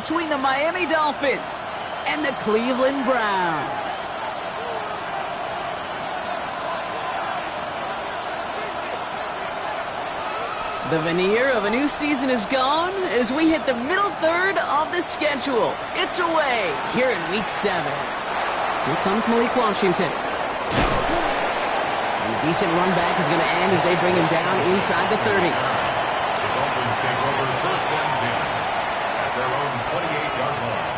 between the Miami Dolphins and the Cleveland Browns. The veneer of a new season is gone as we hit the middle third of the schedule. It's away here in Week 7. Here comes Malik Washington. And a decent run back is going to end as they bring him down inside the 30. The Dolphins take over first and 10 at their own 28-yard line.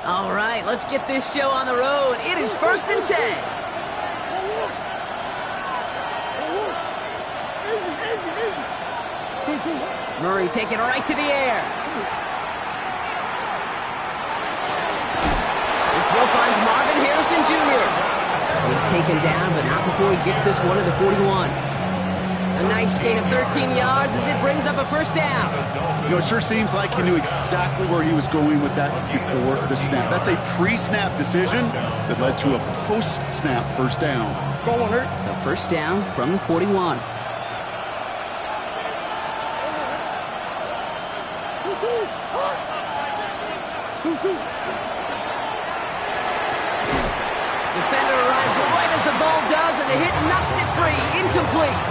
All right, let's get this show on the road. It is first and 10. Murray taking it right to the air. This throw finds Marvin Harrison Jr. He's taken down, but not before he gets this one to the 41. A nice gain of 13 yards as it brings up a first down. You know, it sure seems like he knew exactly where he was going with that before the snap. That's a pre-snap decision that led to a post-snap first down. So first down from the 41. Defender arrives right as the ball does, and the hit knocks it free. Incomplete.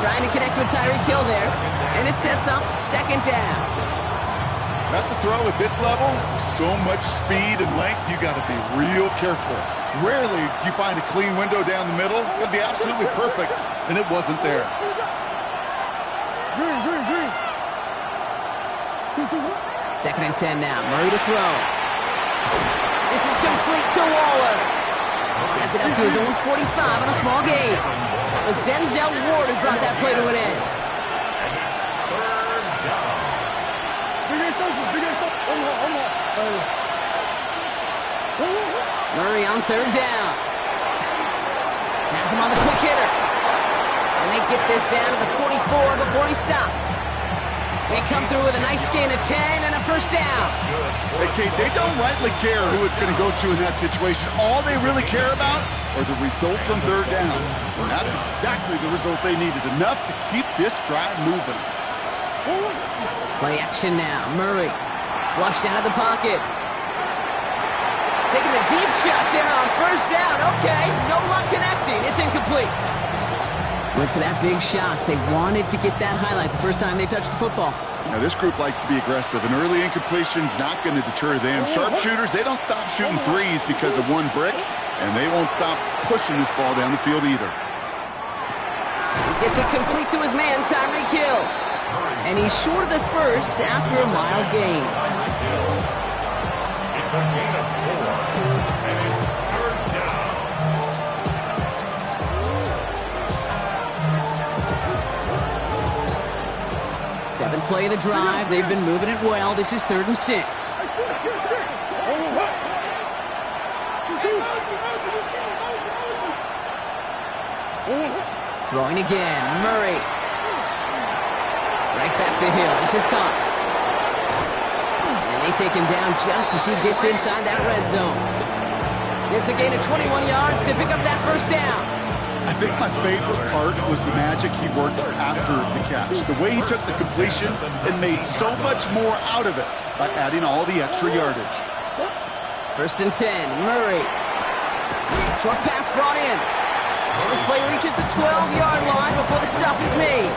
Trying to connect with Tyreek Hill there, and it sets up second down. That's a throw at this level. So much speed and length, you got to be real careful. Rarely do you find a clean window down the middle. It'd be absolutely perfect, and it wasn't there. Second and 10 now. Murray to throw. This is complete to Waller. Has it up to his own 45 on a small gain. It was Denzel Ward who brought that play to an end. And it's third down. Murray on third down. Has him on the quick hitter. And they get this down to the 44 before he stopped. They come through with a nice gain of 10 and a first down. Hey, Kate, they don't rightly care who it's going to go to in that situation. All they really care about are the results on third down. And that's exactly the result they needed. Enough to keep this drive moving. Play action now. Murray flushed out of the pocket. Taking the deep shot there on first down. Okay, no luck connecting. It's incomplete. Went for that big shot. They wanted to get that highlight the first time they touched the football. Now, this group likes to be aggressive. An early incompletion's not going to deter them. Sharpshooters, they don't stop shooting threes because of one brick, and they won't stop pushing this ball down the field either. He gets it complete to his man, Tyreek Hill. And he's short of the first after a mile gain. It's a gain of 4, and it's third down. Seventh play of the drive. They've been moving it well. This is 3rd and 6. Throwing again. Murray. Right back to Hill. This is caught. And they take him down just as he gets inside that red zone. It's a gain of 21 yards to pick up that first down. I think my favorite part was the magic he worked after the catch. The way he took the completion and made so much more out of it by adding all the extra yardage. 1st and 10. Murray. Short pass brought in. And this play reaches the 12-yard line before the stop is made.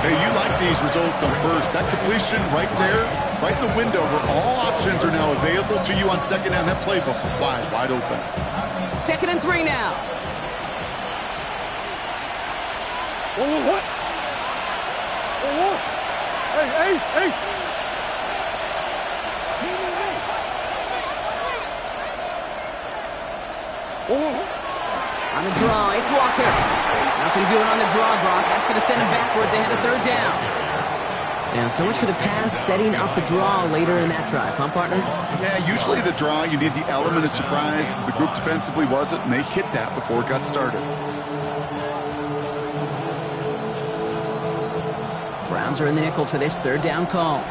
Hey, you like these results on first. That completion right there, right in the window where all options are now available to you on second down. That playbook wide open. 2nd and 3 now. What? Hey, Ace. On the draw, it's Walker. Nothing doing on the draw, Brock. That's going to send him backwards ahead of 3rd down. Yeah, so much for the pass setting up the draw later in that drive, huh, partner? Yeah, usually the draw, you need the element of surprise. The group defensively wasn't, and they hit that before it got started. Browns are in the nickel for this third down call.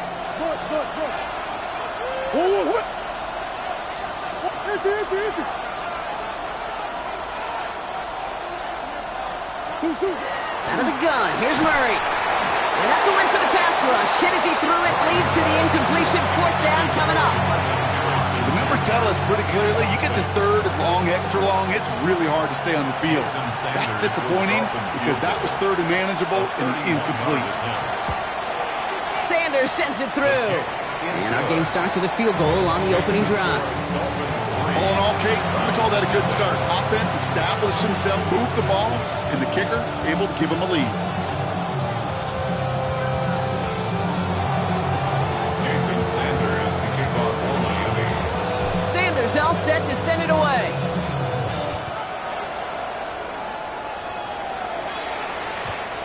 Out of the gun, here's Murray. And that's a win for the pass rush. Hit as he threw it, leads to the incompletion. Fourth down coming up. The numbers tell us pretty clearly, you get to third and long, extra long, it's really hard to stay on the field. That's disappointing because that was third and manageable and incomplete. Sanders sends it through. And our game starts with a field goal on the opening drive. All in all, Kate, I call that a good start. Offense established himself, moved the ball, and the kicker able to give him a lead. Jason Sanders to kick off for Miami. Sanders all set to send it away.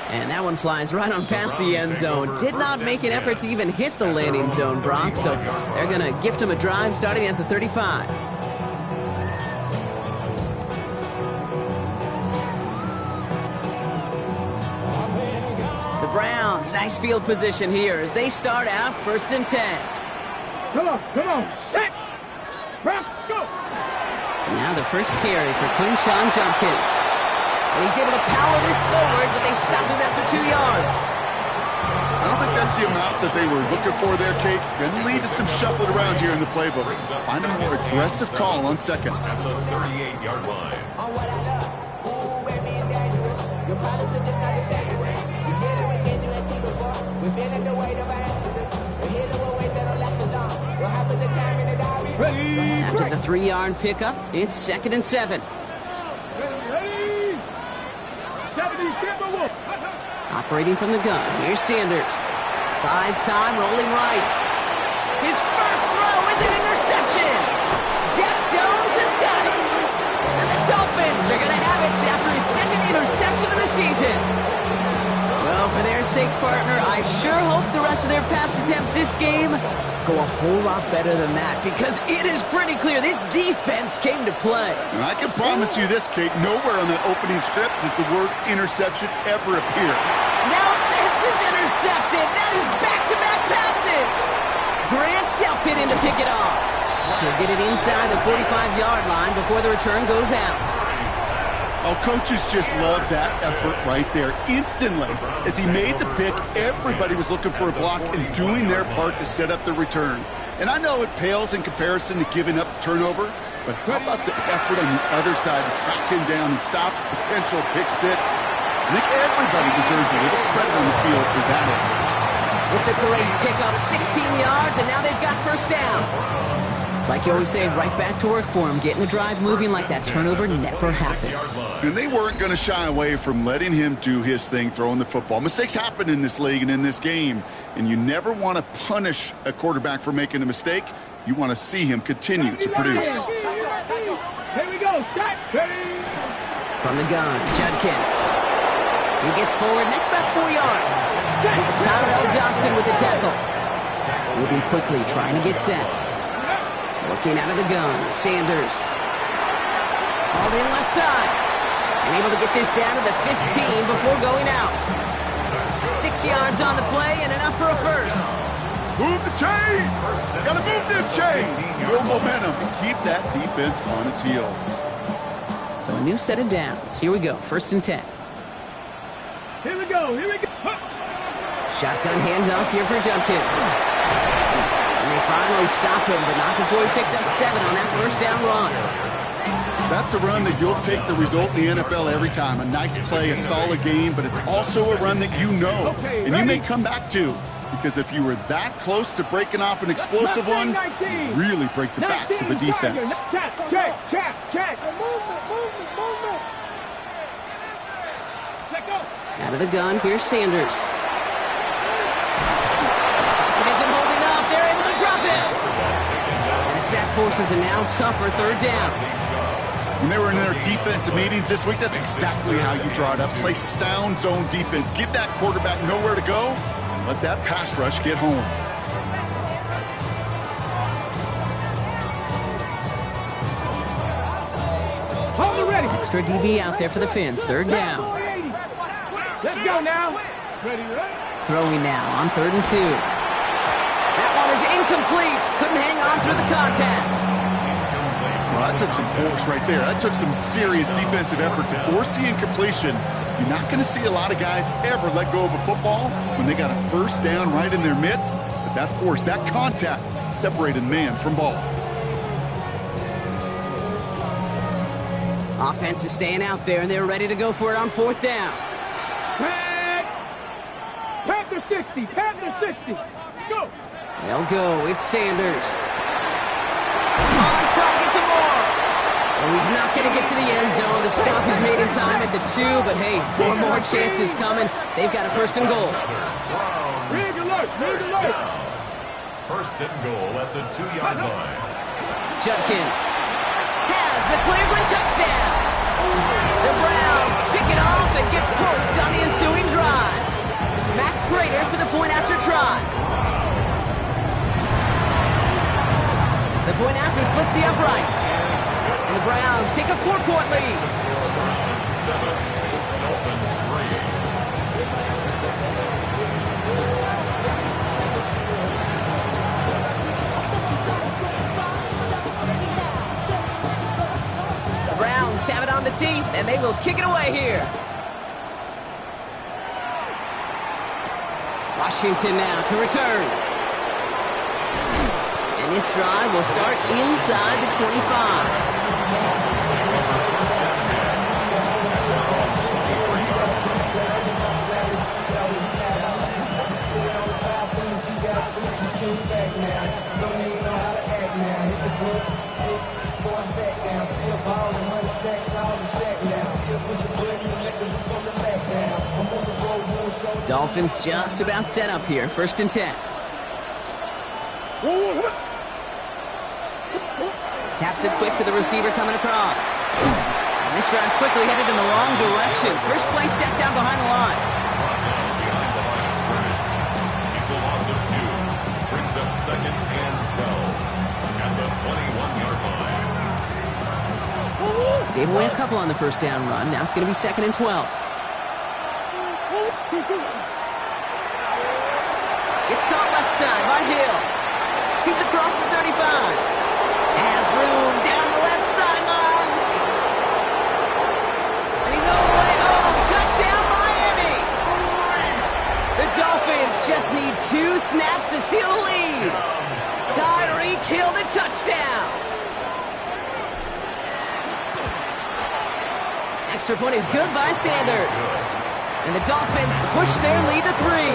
And that one flies right on past the end zone. Did not make an effort to even hit the landing zone, Brock. So they're going to gift him a drive starting at the 35. The Browns, nice field position here as they start out 1st and 10. Come on, set, press, go. Now the first carry for Quinshon Judkins. And he's able to power this forward, but they stop him after 2 yards. I don't think that's the amount that they were looking for there, Kate. Going to lead to some shuffling around here in the playbook. Find a more aggressive call on second. At the 38-yard line. After the 3-yard pickup, it's 2nd and 7. Operating from the gun, here's Sanders. Buys time, rolling right. His first throw is an interception. Jack Jones has got it. And the Dolphins are going to have it after his second interception of the season. Well, for their sake, partner, I sure hope the rest of their pass attempts this game go a whole lot better than that, because it is pretty clear this defense came to play. And I can promise you this, Kate, nowhere on that opening script does the word interception ever appear. Now this is intercepted. That is back-to-back passes. Grant Delpit in to pick it off. To get it inside the 45-yard line before the return goes out. Oh, coaches just love that effort right there. Instantly, as he made the pick, everybody was looking for a block and doing their part to set up the return. And I know it pales in comparison to giving up the turnover, but how about the effort on the other side to track him down and stop a potential pick six? I think everybody deserves a little credit on the field for that effort. It's a great pickup, 16 yards, and now they've got first down. It's like you always say, right back to work for him, getting the drive moving like that turnover never happened. And they weren't going to shy away from letting him do his thing, throwing the football. Mistakes happen in this league and in this game, and you never want to punish a quarterback for making a mistake. You want to see him continue to produce. Here we go, start. From the gun, Judkins. He gets forward, next about 4 yards. It's Tyrell Johnson with the tackle. Moving quickly, trying to get set. Working out of the gun, Sanders. All in left side. And able to get this down to the 15 before going out. 6 yards on the play and enough for a first. Move the chains! Gotta move them chains! Build momentum and keep that defense on its heels. So a new set of downs. Here we go, 1st and 10. Here we go. Shotgun handoff here for Judkins. And they finally stop him, but not before he picked up 7 on that first down run. That's a run that you'll take the result in the NFL every time. A nice play, a solid game, but it's also a run that you know and you may come back to. Because if you were that close to breaking off an explosive one, you really break the backs of a defense. Check. Movement. Let go. Out of the gun, here's Sanders. It isn't holding up. They're able to drop it. And the sack forces a now tougher 3rd down. When they were in their defensive meetings this week, that's exactly how you draw it up. Play sound zone defense. Give that quarterback nowhere to go. And let that pass rush get home. Hold it ready. Extra DB out there for the Fins. 3rd down. Let's go now. Throwing now on 3rd and 2. That one is incomplete. Couldn't hang on through the contact. Well, that took some force right there. That took some serious defensive effort to force the incompletion. You're not going to see a lot of guys ever let go of a football when they got a first down right in their midst. But that force, that contact, separated man from ball. Offense is staying out there, and they're ready to go for it on 4th down. Panther 60, Panther 60. Let's go. They'll go. It's Sanders. On target to Moore. Well, he's not going to get to the end zone. The stop is made in time at the 2, but hey, 4 more chances coming. They've got a 1st and goal. Rig alert, rig alert. 1st and goal at the 2-yard line. Judkins has the Cleveland touchdown. The Browns pick it off and get points on the ensuing drive. Matt Prater for the point after try. The point after splits the uprights. And the Browns take a 4-point lead. 7, Dolphins 3. The Browns have it on the tee, and they will kick it away here. Washington now to return. And this drive will start inside the 25. Dolphins just about set up here. 1st and 10. Taps it quick to the receiver coming across. And this drive's quickly headed in the wrong direction. First play set down behind the line. Behind the line of scrimmage. It's a loss of 2. Brings up 2nd and 12. At the 21-yard line. Gave away a couple on the 1st down run. Now it's going to be 2nd and 12. It's caught left side by Hill. He's across the 35. Has room down the left sideline. And he's all the way home. Touchdown, Miami. The Dolphins just need 2 snaps to steal the lead. Tyreek Hill the touchdown. Extra point is good by Sanders. And the Dolphins push their lead to 3.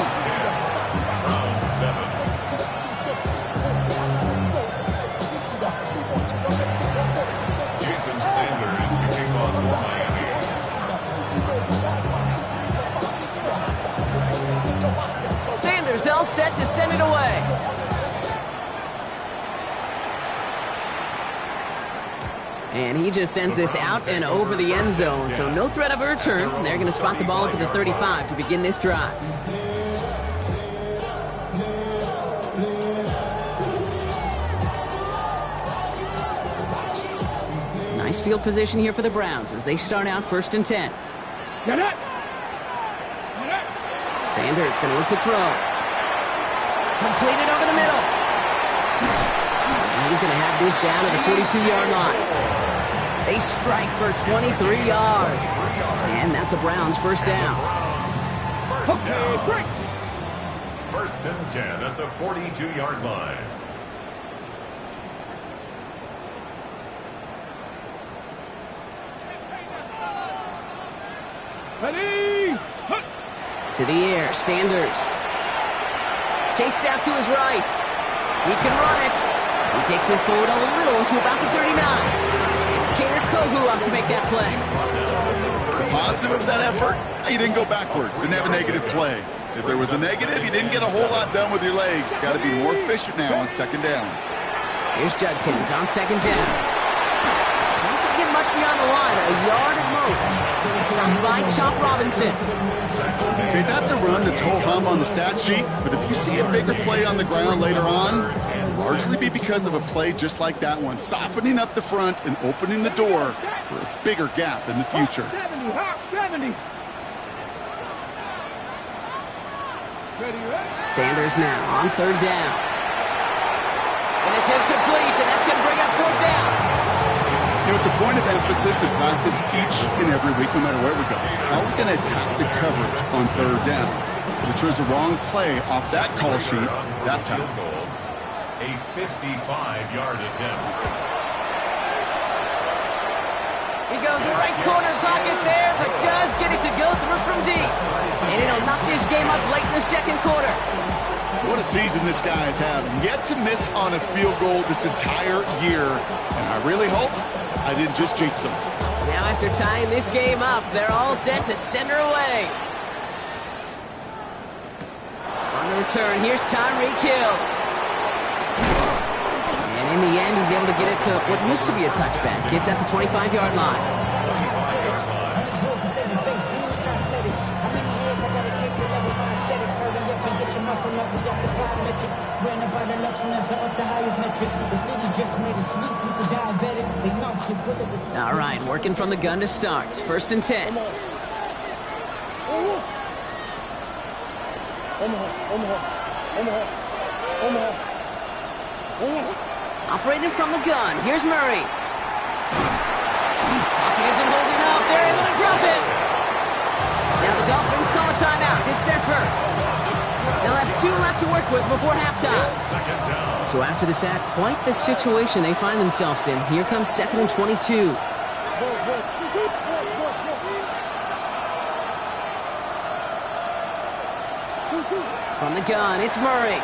Round 7. Jason Sanders to kick off for Miami. Sanders all set to send it away. And he just sends this out and over the end zone, so no threat of a return. They're going to spot the ball up at the 35 to begin this drive. Nice field position here for the Browns as they start out 1st and 10. Sanders going to look to throw. Completed over the middle. And he's going to have this down at the 42-yard line. They strike for 23 yards. And that's a Browns 1st down. First down. 1st and 10 at the 42-yard line. Ready. To the air, Sanders. Chased out to his right. He can run it. He takes this forward a little to about the 39. It's Kader Kohou up to make that play. Positive of that effort, he didn't go backwards, didn't have a negative play. If there was a negative, you didn't get a whole lot done with your legs. Got to be more efficient now on 2nd down. Here's Judkins on 2nd down. Doesn't get much beyond the line, a yard at most. Stops by Chop Robinson. Okay, that's a run that's ho-hum on the stat sheet, but if you see a bigger play on the ground later on, it'll largely be because of a play just like that one, softening up the front and opening the door for a bigger gap in the future. 70, Hawk 70. Sanders now on third down. And it's incomplete, and that's going to bring up fourth down. You know, it's a point of emphasis in practice each and every week, no matter where we go. How are we going to attack the coverage on third down? We chose the wrong play off that call sheet that time. A 55-yard attempt. He goes right corner pocket there, but does get it to go through from deep. And it'll knock this game up late in the second quarter. What a season this guy has had. Yet to miss on a field goal this entire year. And I really hope I didn't just jinx him. Now after tying this game up, they're all set to send her away. On the return, here's Tyreek Hill. And in the end, he's able to get it to what used to be a touchback. It's at the 25-yard line. All right, working from the gun to start. First and 10. Operating from the gun. Here's Murray. Pocket isn't holding up. They're able to drop it. Now the Dolphins call a timeout. It's their first. They'll have 2 left to work with before halftime. So after the sack, quite the situation they find themselves in. Here comes 2nd and 22. From the gun, it's Murray.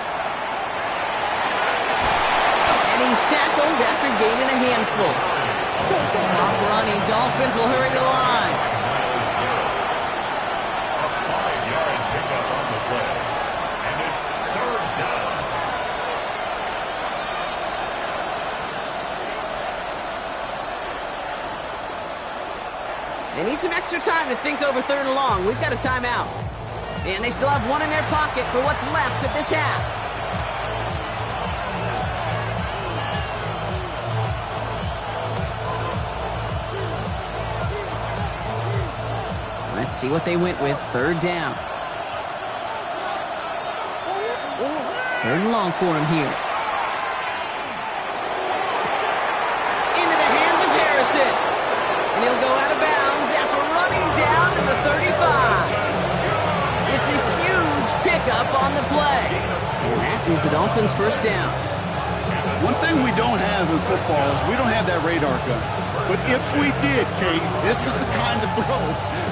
And he's tackled after gaining a handful. Top running, Dolphins will hurry to the line. A 5-yard pickup on the play. And it's third down. They need some extra time to think over third and long. We've got a timeout. And they still have 1 in their pocket for what's left of this half. Let's see what they went with. Third down. Third and long for him here. Into the hands of Harrison. And he'll go out of bounds after running down to the 35. It's a huge pickup on the play. And that is the Dolphins' first down. One thing we don't have in football is we don't have that radar gun. But if we did, Kate, this is the kind of throw.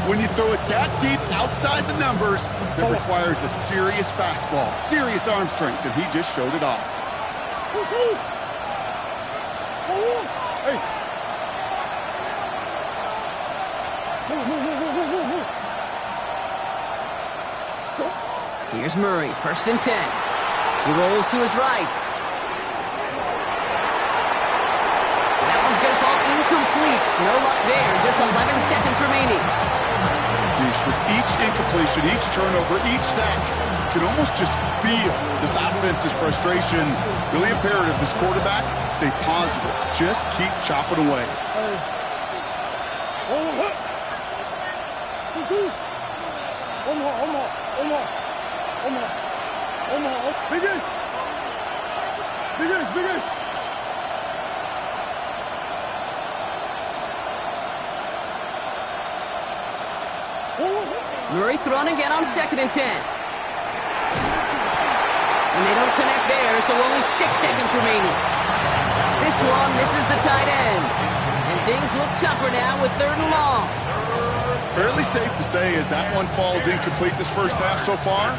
When you throw it that deep outside the numbers, that requires a serious fastball, serious arm strength, and he just showed it off. Here's Murray, first and 10. He rolls to his right. That one's going to fall incomplete. No luck there. Just 11 seconds remaining. With each incompletion, each turnover, each sack, you can almost just feel this offense's frustration. Really imperative, this quarterback, stay positive. Just keep chopping away. Biggest. Murray thrown again on 2nd and 10. And they don't connect there, so only 6 seconds remaining. This one misses the tight end. And things look tougher now with 3rd and long. Fairly safe to say as that one falls incomplete this first half so far,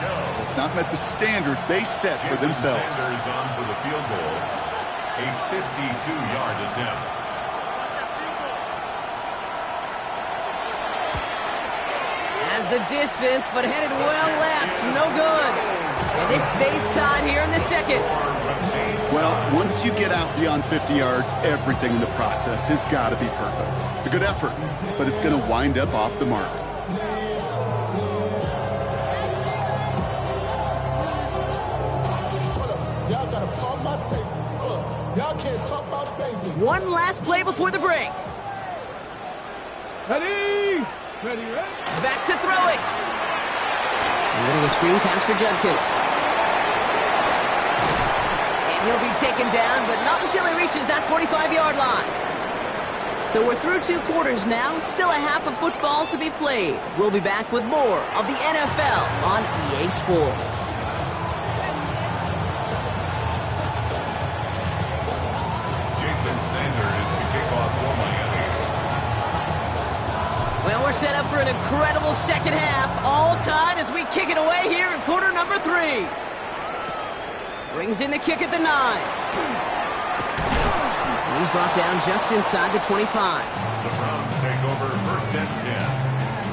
it's not met the standard they set for themselves. Sanders on for the field goal. A 52-yard attempt. The distance, but headed well left. No good. And this stays tied here in the second. Well, once you get out beyond 50 yards, everything in the process has got to be perfect. It's a good effort, but it's going to wind up off the mark. Y'all got to pump my taste. Y'all can't talk about basic. One last play before the break. Ready? Back to throw it. little of a screen pass for Judkins. And he'll be taken down, but not until he reaches that 45-yard line. So we're through 2 quarters now, still a half of football to be played. We'll be back with more of the NFL on EA Sports. Jason Sanders to kick off for Miami. Well, we're set up for an incredible second half, all tied as we kick it away here in quarter number 3. Brings in the kick at the 9. And he's brought down just inside the 25. The Browns take over 1st and 10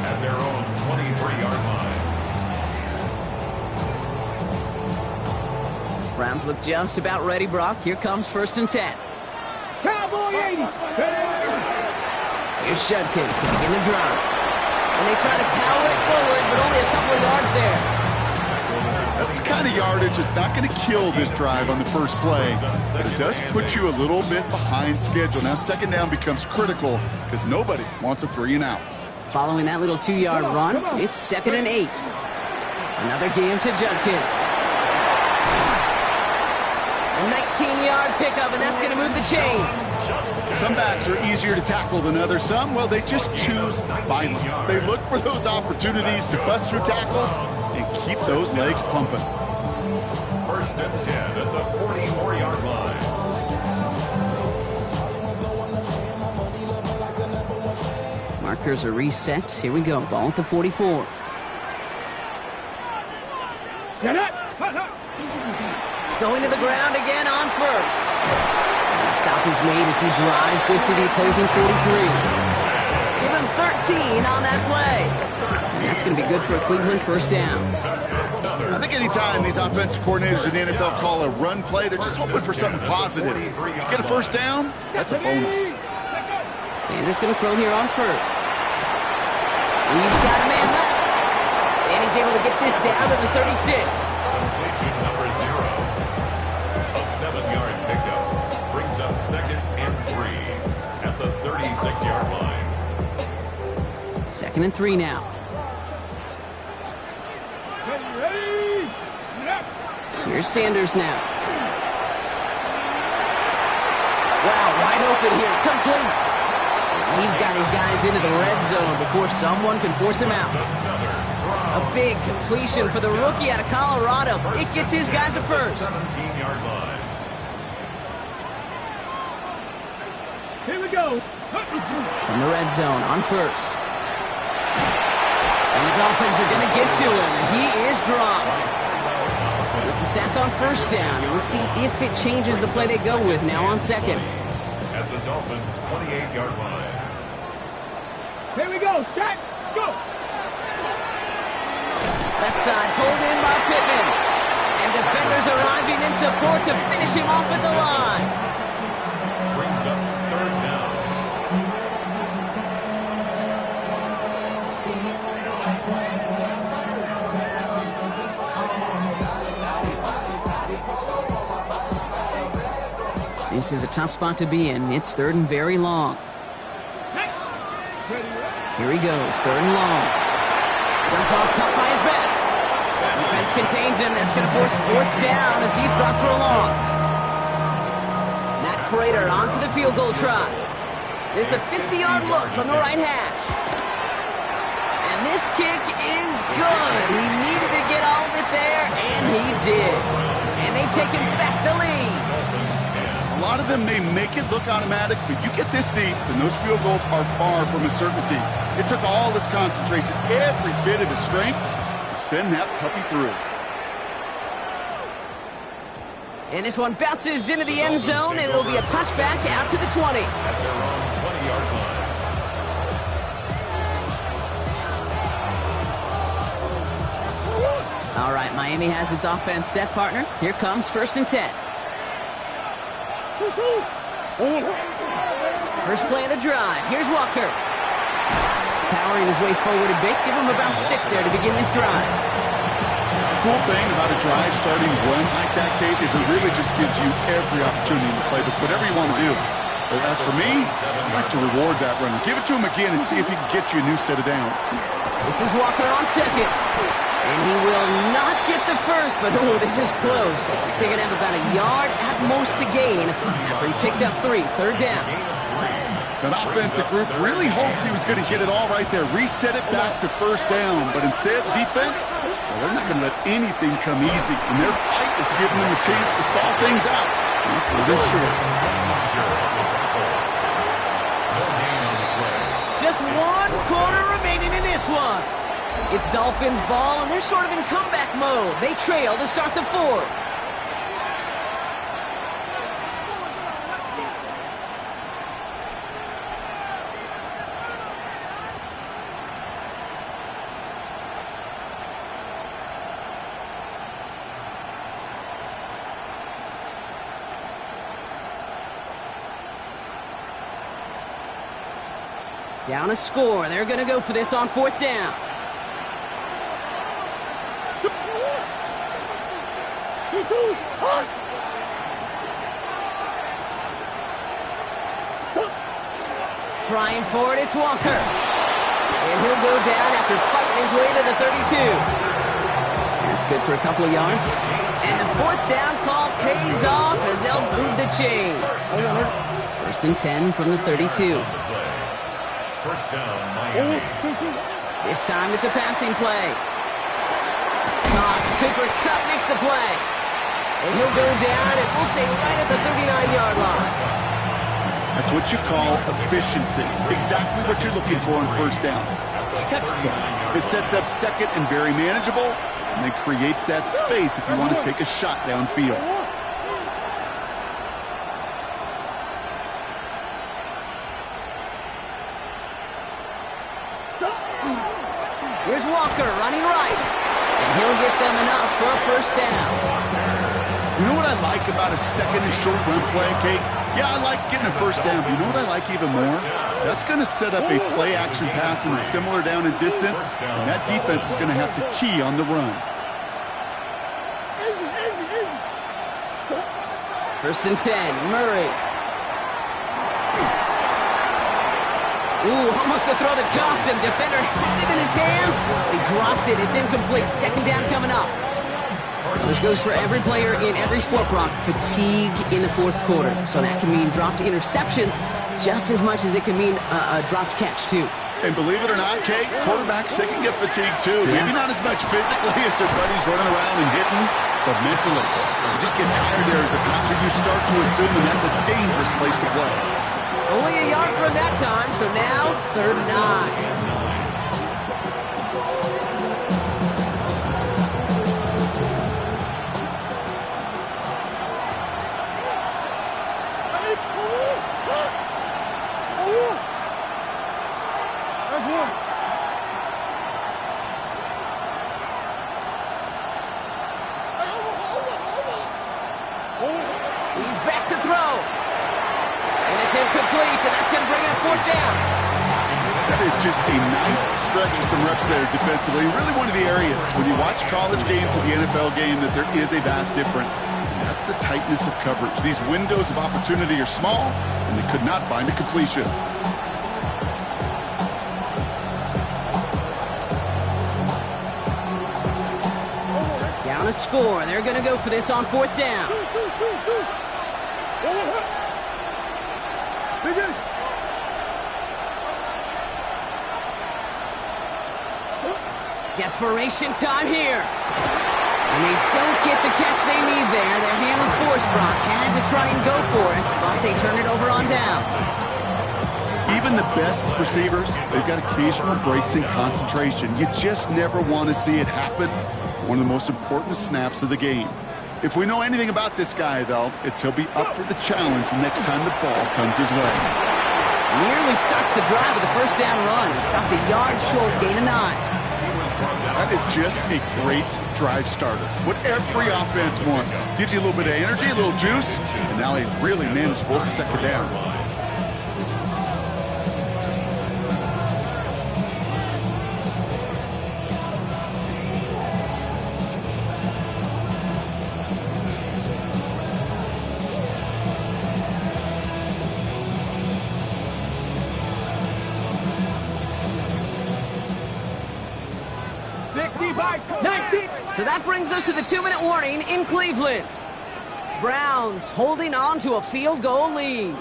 at their own 23-yard line. Browns look just about ready, Brock. Here comes 1st and 10. Cowboy 80. Here's Judkins to begin the drive. And they try to power it forward, but only a couple of yards there. That's the kind of yardage that's not going to kill this drive on the first play, but it does put you a little bit behind schedule. Now, 2nd down becomes critical because nobody wants a 3-and-out. Following that little 2-yard run, it's 2nd and 8. Another game to Judkins. A 19-yard pickup, and that's going to move the chains. Some backs are easier to tackle than others. Some, well, they just choose violence. They look for those opportunities to bust through tackles and keep those legs pumping. 1st and 10 at the 44-yard line. Markers are reset. Here we go. Ball at the 44. Get it. Going to the ground again on 1st. And the stop is made as he drives this to the opposing 43. Give him 13 on that play. And that's going to be good for a Cleveland 1st down. I think anytime these offensive coordinators in the NFL call a run play, they're just hoping for something positive. To get a 1st down, that's a bonus. Sanders going to throw here on 1st. He's got a man left. And he's able to get this down to the 36. Complete to number 0. A 7-yard pickup brings up 2nd and 3 at the 36-yard line. 2nd and 3 now. Ready. Here's Sanders now. Wow, wide open here. Complete. He's got his guys into the red zone before someone can force him out. A big completion for the rookie out of Colorado. It gets his guys a 1st. 17-yard line. Here we go. From the red zone on 1st. And the Dolphins are going to get to him. He is dropped. It's a sack on 1st down. We'll see if it changes the play they go with now on 2nd. At the Dolphins' 28-yard line. Here we go. Jack, let's go. Left side pulled in by Pittman. And defenders arriving in support to finish him off at the line. Brings up 3rd down. This is a tough spot to be in. It's 3rd and very long. Here he goes, 3rd and long. Jump off, caught by his back. Defense contains him. That's going to force 4th down as he's dropped for a loss. Matt Prater on for the field goal try. There's a 50-yard look from the right hash. And this kick is good. He needed to get all of it there, and he did. And they've taken back the lead. A lot of them may make it look automatic, but you get this deep, and those field goals are far from a certainty. It took all his concentration, every bit of his strength, to send that puppy through. And this one bounces into the end zone, and it'll be a touchback out to the 20. At their own 20-yard line. All right, Miami has its offense set, partner. Here comes 1st and 10. First play of the drive. Here's Walker. Powering his way forward a bit. Give him about 6 there to begin this drive. The cool thing about a drive starting run like that, Kate, is it really just gives you every opportunity to play with whatever you want to do. But as for me, I'd like to reward that run. Give it to him again and see if he can get you a new set of downs. This is Walker on 2nd. And he will not get the first, but oh, this is close. Looks like they're going to have about a yard at most to gain after he picked up 3. Third down. That offensive group really hoped he was going to get it all right there, reset it back to first down. But instead, defense, well, they're not going to let anything come easy. And their fight is giving them a chance to stall things out. They're short. Just 1 quarter remaining in this one. It's Dolphins ball, and they're sort of in comeback mode. They trail to start the 4th. Down a score. They're going to go for this on 4th down. Trying for it, it's Walker. And he'll go down after fighting his way to the 32. That's good for a couple of yards. And the 4th down call pays off as they'll move the chain. 1st and 10 from the 32. First down, Miami. This time it's a passing play. Cox, Cooper Kupp makes the play. And he'll go down, and we'll say right at the 39-yard line. That's what you call efficiency. Exactly what you're looking for on first down. Textbook. It sets up second and very manageable, and it creates that space if you want to take a shot downfield. Here's Walker running right, and he'll get them enough for a first down. You know what I like about a second and short run play, Kate? Yeah, I like getting a first down. You know what I like even more? That's going to set up a play-action pass in a similar down and distance, and that defense is going to have to key on the run. 1st and 10, Murray. Ooh, almost a throw that cost him. Defender had it in his hands. He dropped it. It's incomplete. 2nd down coming up. This goes for every player in every sport, Brock. Fatigue in the 4th quarter. So that can mean dropped interceptions just as much as it can mean a dropped catch, too. And believe it or not, Kate, quarterbacks, they can get fatigued, too. Yeah. Maybe not as much physically as their buddies running around and hitting, but mentally. You just get tired there as a passer. You start to assume that that's a dangerous place to play. Only a yard from that time, so now 3rd and 9. He's back to throw. And it's incomplete, and that's going to bring up 4th down. That is just a nice stretch of some reps there defensively. Really one of the areas when you watch college game to the NFL game that there is a vast difference. And that's the tightness of coverage. These windows of opportunity are small, and they could not find a completion. Down a score. They're going to go for this on 4th down. Desperation time here. And they don't get the catch they need there. Their hand was forced, Brock. Had to try and go for it, but they turn it over on downs. Even the best receivers, they've got occasional breaks in concentration. You just never want to see it happen. One of the most important snaps of the game. If we know anything about this guy, though, it's he'll be up for the challenge the next time the ball comes his way. Nearly starts the drive with a first down run. Stopped a yard short, gain of 9. That is just a great drive starter. What every offense wants. Gives you a little bit of energy, a little juice, and now a really manageable 2nd down. Nice. So that brings us to the 2-minute warning in Cleveland. Browns holding on to a field goal lead.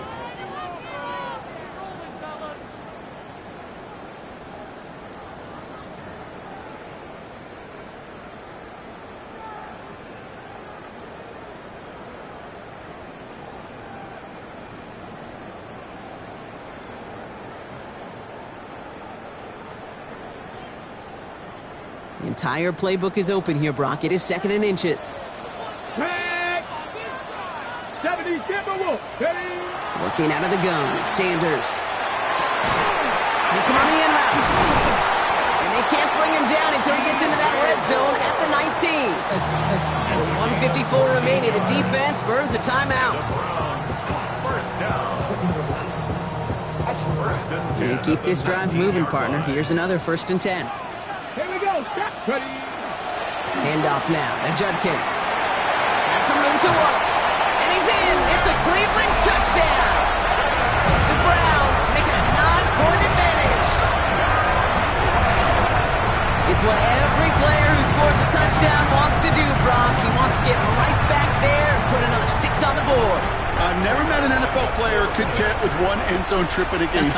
The entire playbook is open here, Brock. It is 2nd and inches. Back. 70 Timberwolves. Steady. Working out of the gun, Sanders. Gets him on the end route. And they can't bring him down until he gets into that red zone at the 19. With 1:54 remaining, the defense burns a timeout. First down. First and 10. To keep this drive moving, partner, here's another 1st and 10. Here we go. Step. Ready. Handoff now to Judkins. Has some room to work. And he's in. It's a Cleveland touchdown. The Browns make it a 9-point advantage. It's what every player who scores a touchdown wants to do, Brock. He wants to get right back there and put another 6 on the board. I've never met an NFL player content with one end zone trip in a game.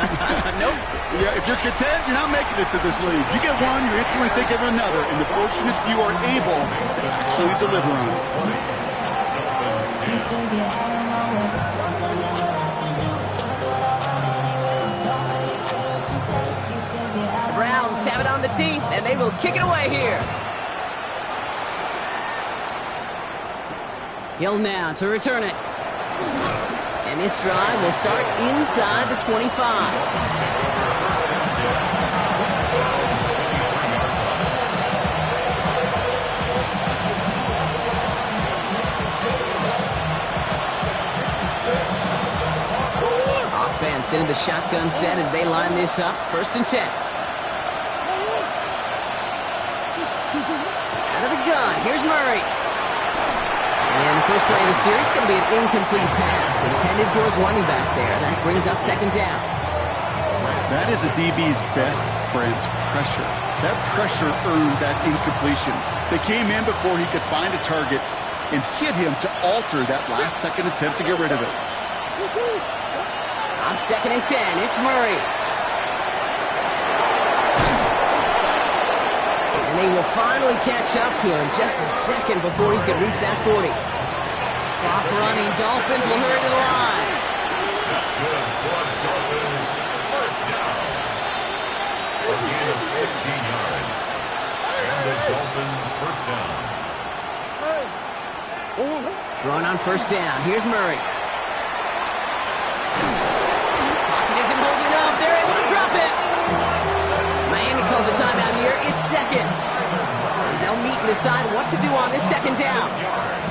Nope. Yeah, if you're content, you're not making it to this league. You get one, you instantly think of another, and the fortunate few are able to actually deliver on it. The Browns have it on the tee, and they will kick it away here. Hill now to return it. And this drive will start inside the 25. Offense into the shotgun set as they line this up. 1st and 10. Out of the gun. Here's Murray. And the first play of the series is going to be an incomplete pass intended for his running back there. That brings up 2nd down. That is a DB's best friend, pressure. That pressure earned that incompletion. They came in before he could find a target and hit him to alter that last-second attempt to get rid of it. On 2nd and 10, it's Murray. And they will finally catch up to him just a second before he could reach that 40. Clock running. Dolphins will hurry to the line. That's good for Dolphins. First down. A gain of 16 yards. And the Dolphin first down. Throwing on 1st down. Here's Murray. Pocket isn't holding up. They're able to drop it. Miami calls a timeout here. It's 2nd. As they'll meet and decide what to do on this 2nd down. 6 yards.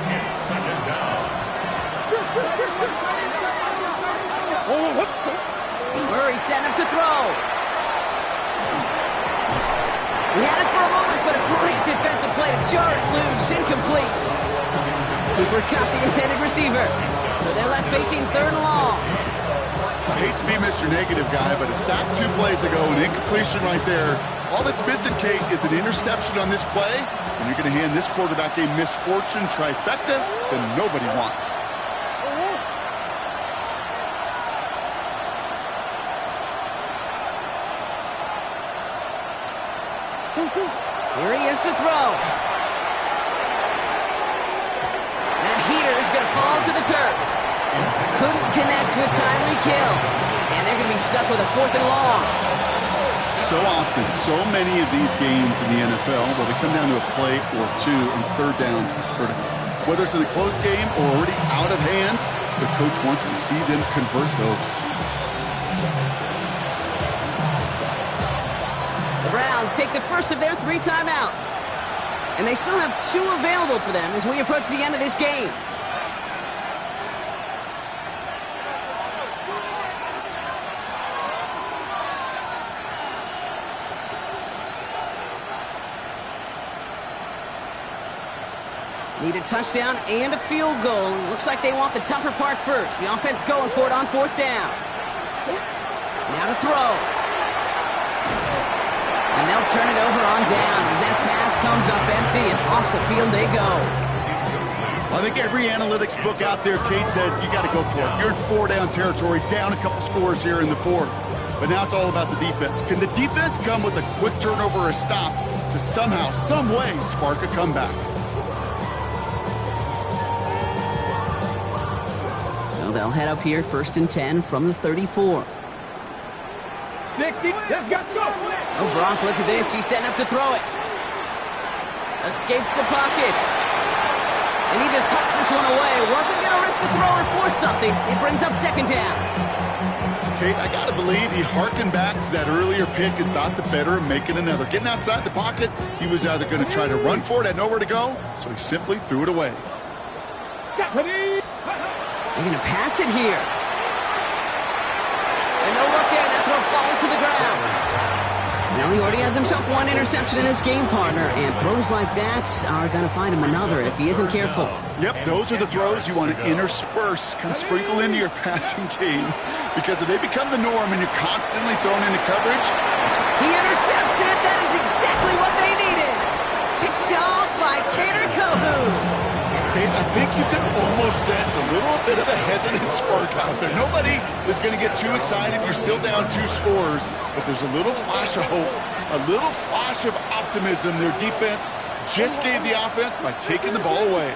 It's 2nd down. Murray setting up to throw. He had it for a moment, but a great defensive play to jar it loose. Incomplete. Cooper Kupp, the intended receiver. So they're left facing 3rd and long. I hate to be Mr. Negative guy, but a sack 2 plays ago, an incompletion right there. All that's missing, Kate, is an interception on this play, and you're going to hand this quarterback a misfortune trifecta that nobody wants. Here he is to throw. That heater is going to fall to the turf. Couldn't connect with Tyreek Hill. And they're going to be stuck with a 4th and long. So often, so many of these games in the NFL, where they come down to a play or 2 and 3rd downs. Whether it's in a close game or already out of hand, the coach wants to see them convert those. The Browns take the first of their 3 timeouts. And they still have 2 available for them as we approach the end of this game. Need a touchdown and a field goal. Looks like they want the tougher part first. The offense going for it on 4th down. Now to throw. And they'll turn it over on downs as that pass comes up empty, and off the field they go. I think every analytics book out there, Kate, said you got to go for it. You're in 4-down territory, down a couple scores here in the fourth. But now it's all about the defense. Can the defense come with a quick turnover or a stop to somehow, some way, spark a comeback? So they'll head up here, 1st and 10 from the 34. 60, let's go. Oh, Gronk, look at this. He's setting up to throw it. Escapes the pocket. And he just hucks this one away. Wasn't going to risk a throw or force something. It brings up 2nd down. Kate, I got to believe he harkened back to that earlier pick and thought the better of making another. Getting outside the pocket, he was either going to try to run for it, had nowhere to go, so he simply threw it away. They're going to pass it here. And no look there. That throw falls to the ground. Now he already has himself one interception in this game, partner, and throws like that are going to find him another if he isn't careful. Yep, those are the throws you want to intersperse, kind of sprinkle into your passing game, because if they become the norm and you're constantly thrown into coverage... He intercepts it. That is exactly what they needed. Picked off by Kader Kohou. Kate, I think you can almost sense a little bit of a hesitant spark out there. Nobody is going to get too excited. You're still down 2 scores, but there's a little flash of hope, a little flash of optimism. Their defense just gave the offense by taking the ball away.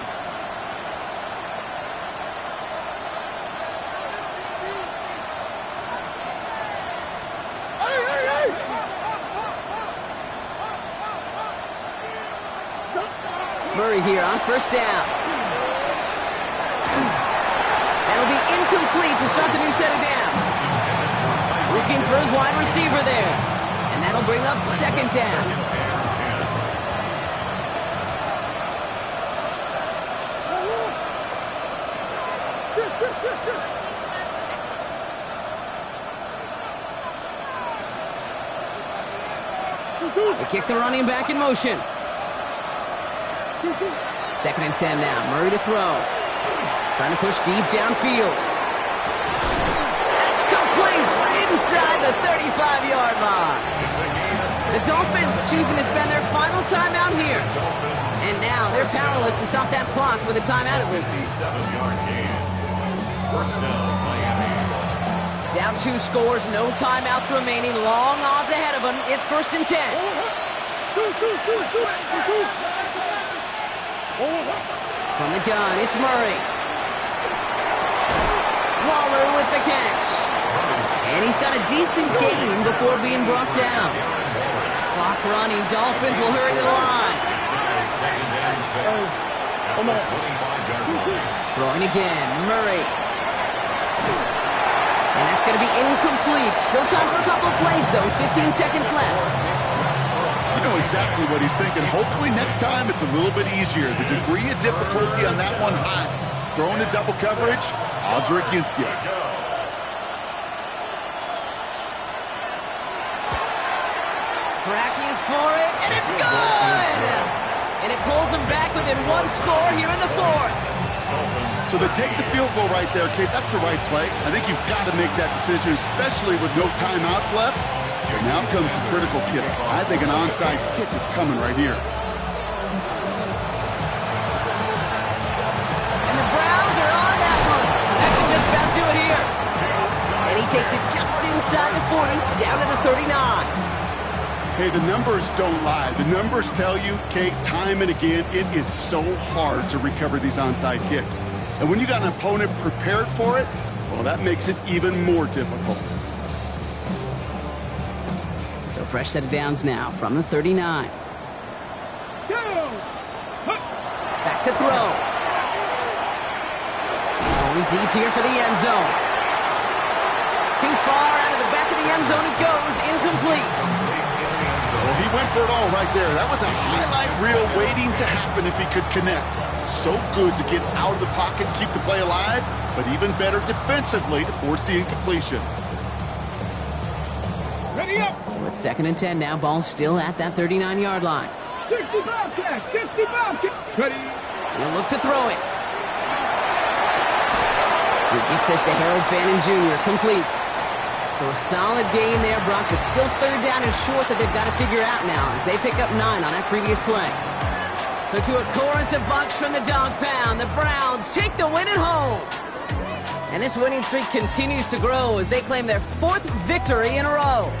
Murray here on 1st down. That'll be incomplete to start the new set of downs. Looking for his wide receiver there. And that'll bring up 2nd down. They kick the running back in motion. 2nd and 10 now. Murray to throw. Trying to push deep downfield. That's complete inside the 35-yard line. The Dolphins choosing to spend their final timeout here. And now they're powerless to stop that clock with a timeout at least. 7-yard gain. 1st down, Miami. Down 2 scores, no timeouts remaining. Long odds ahead of them. It's 1st and 10. From the gun, it's Murray. Waller with the catch. And he's got a decent gain before being brought down. Clock running. Dolphins will hurry to the line. 2nd and 6. Throwing again. Murray. And that's going to be incomplete. Still time for a couple of plays, though. 15 seconds left. You know exactly what he's thinking. Hopefully next time it's a little bit easier. The degree of difficulty on that one high. Throwing to double coverage, odds are against you. Tracking for it, and it's good! And it pulls them back within 1 score here in the 4th. So they take the field goal right there, Kate. That's the right play. I think you've got to make that decision, especially with no timeouts left. And now comes the critical kick. I think an onside kick is coming right here. And the Browns are on that one. So that should just about do it here. And he takes it just inside the 40, down to the 39. Hey, the numbers don't lie. The numbers tell you, Kate, time and again, it is so hard to recover these onside kicks. And when you got an opponent prepared for it, well, that makes it even more difficult. So fresh set of downs now from the 39. Back to throw. Going deep here for the end zone. Too far out of the back of the end zone it goes. Incomplete. Well, he went for it all right there. That was a highlight reel waiting to happen if he could connect. So good to get out of the pocket, keep the play alive, but even better defensively to force the incompletion. Ready up. So it's 2nd and 10 now. Ball still at that 39-yard line. 65 catch. 65 catch. Ready. He'll look to throw it. He gets this to Harold Fannin Jr. Complete. So So a solid gain there, Brock, but still third down and short that they've got to figure out now as they pick up 9 on that previous play. So to a chorus of bucks from the dog pound, the Browns take the win at home. And this winning streak continues to grow as they claim their 4th victory in a row.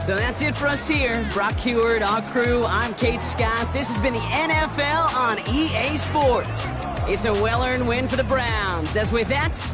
So that's it for us here. Brock Huard, our crew, I'm Kate Scott. This has been the NFL on EA Sports. It's a well-earned win for the Browns. As with that,